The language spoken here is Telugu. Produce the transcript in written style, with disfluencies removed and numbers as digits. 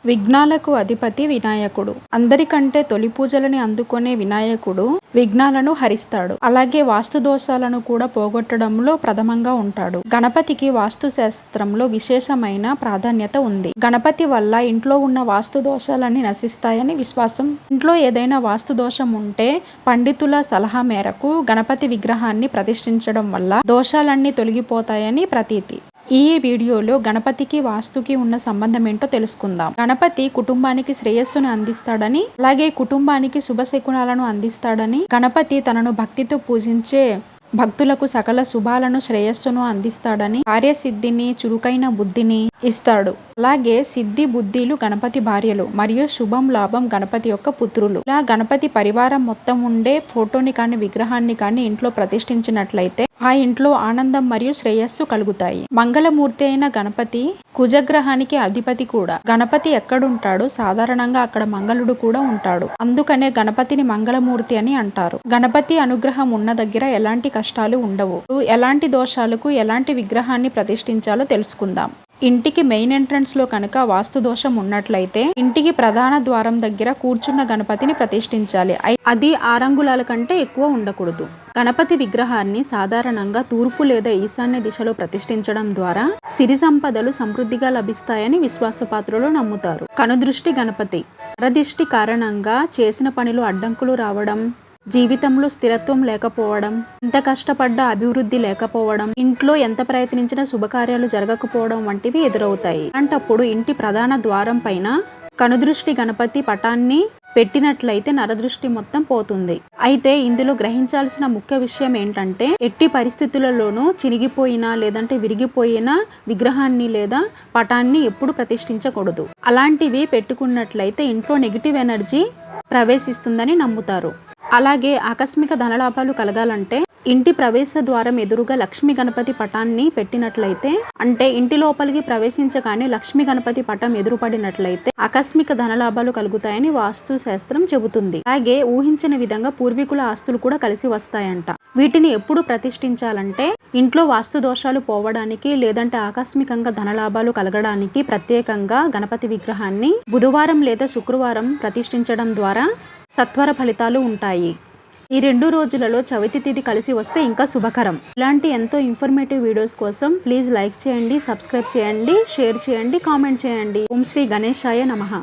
విఘ్నాలకు అధిపతి వినాయకుడు. అందరికంటే తొలి పూజలని అందుకునే వినాయకుడు విఘ్నాలను హరిస్తాడు. అలాగే వాస్తు దోషాలను కూడా పోగొట్టడంలో ప్రథమంగా ఉంటాడు. గణపతికి వాస్తు శాస్త్రంలో విశేషమైన ప్రాధాన్యత ఉంది. గణపతి వల్ల ఇంట్లో ఉన్న వాస్తు దోషాలన్నీ నశిస్తాయని విశ్వాసం. ఇంట్లో ఏదైనా వాస్తు దోషం ఉంటే పండితుల సలహా మేరకు గణపతి విగ్రహాన్ని ప్రతిష్ఠించడం వల్ల దోషాలన్నీ తొలగిపోతాయని ప్రతీతి. ఈ వీడియోలో గణపతికి వాస్తుకి ఉన్న సంబంధం ఏంటో తెలుసుకుందాం. గణపతి కుటుంబానికి శ్రేయస్సును అందిస్తాడని, అలాగే కుటుంబానికి శుభశకునాలను అందిస్తాడని, గణపతి తనను భక్తితో పూజించే భక్తులకు సకల శుభాలను శ్రేయస్సును అందిస్తాడని, కార్యసిద్ధిని, చురుకైన బుద్ధిని ఇస్తాడు. అలాగే సిద్ధి బుద్ధిలు గణపతి భార్యలు మరియు శుభం లాభం గణపతి యొక్క పుత్రులు. ఇలా గణపతి పరివారం మొత్తం ఉండే ఫోటోని కానీ విగ్రహాన్ని కానీ ఇంట్లో ప్రతిష్ఠించినట్లయితే ఆ ఇంట్లో ఆనందం మరియు శ్రేయస్సు కలుగుతాయి. మంగళమూర్తి అయిన గణపతి కుజగ్రహానికి అధిపతి కూడా. గణపతి ఎక్కడుంటాడో సాధారణంగా అక్కడ మంగళుడు కూడా ఉంటాడు. అందుకనే గణపతిని మంగళమూర్తి అని అంటారు. గణపతి అనుగ్రహం ఉన్న దగ్గర ఎలాంటి కష్టాలు ఉండవు. ఎలాంటి దోషాలకు ఎలాంటి విగ్రహాన్ని ప్రతిష్ఠించాలో తెలుసుకుందాం. ఇంటికి మెయిన్ ఎంట్రన్స్ లో కనుక వాస్తు దోషం ఉన్నట్లయితే ఇంటికి ప్రధాన ద్వారం దగ్గర కూర్చున్న గణపతిని ప్రతిష్ఠించాలి. అది 6 అంగుళాల కంటే ఎక్కువ ఉండకూడదు. గణపతి విగ్రహాన్ని సాధారణంగా తూర్పు లేదా ఈశాన్య దిశలో ప్రతిష్ఠించడం ద్వారా సిరి సంపదలు సమృద్ధిగా లభిస్తాయని విశ్వాసపాత్రులు నమ్ముతారు. కనుదృష్టి గణపతి. నరదిష్టి కారణంగా చేసిన పనిలో అడ్డంకులు రావడం, జీవితంలో స్థిరత్వం లేకపోవడం, ఎంత కష్టపడ్డా అభివృద్ధి లేకపోవడం, ఇంట్లో ఎంత ప్రయత్నించినా శుభకార్యాలు జరగకపోవడం వంటివి ఎదురవుతాయి. అలాంటప్పుడు ఇంటి ప్రధాన ద్వారం పైన కనుదృష్టి గణపతి పటాన్ని పెట్టినట్లయితే నరదృష్టి మొత్తం పోతుంది. అయితే ఇందులో గ్రహించాల్సిన ముఖ్య విషయం ఏంటంటే ఎట్టి పరిస్థితులలోనూ చినిగిపోయినా లేదంటే విరిగిపోయిన విగ్రహాన్ని లేదా పటాన్ని ఎప్పుడు ప్రతిష్ఠించకూడదు. అలాంటివి పెట్టుకున్నట్లయితే ఇంట్లో నెగిటివ్ ఎనర్జీ ప్రవేశిస్తుందని నమ్ముతారు. అలాగే ఆకస్మిక ధనలాభాలు కలగాలంటే ఇంటి ప్రవేశ ద్వారం ఎదురుగా లక్ష్మీ గణపతి పటాన్ని పెట్టినట్లయితే, అంటే ఇంటి లోపలికి ప్రవేశించగానే లక్ష్మీ గణపతి పటం ఎదురుపడినట్లయితే ఆకస్మిక ధనలాభాలు కలుగుతాయని వాస్తు శాస్త్రం చెబుతుంది. అలాగే ఊహించిన విధంగా పూర్వీకుల ఆస్తులు కూడా కలిసి వస్తాయంట. వీటిని ఎప్పుడు ప్రతిష్ఠించాలంటే ఇంట్లో వాస్తు దోషాలు పోవడానికి లేదంటే ఆకస్మికంగా ధనలాభాలు కలగడానికి ప్రత్యేకంగా గణపతి విగ్రహాన్ని బుధవారం లేదా శుక్రవారం ప్రతిష్ఠించడం ద్వారా సత్వర ఫలితాలు ఉంటాయి. ఈ 2 రోజులలో చవితి తిథి కలిసి వస్తే ఇంకా శుభకరం. ఇలాంటి ఎంతో ఇన్ఫర్మేటివ్ వీడియోస్ కోసం ప్లీజ్ లైక్ చేయండి, సబ్స్క్రైబ్ చేయండి, షేర్ చేయండి, కామెంట్ చేయండి. ఓం శ్రీ గణేశాయ నమః.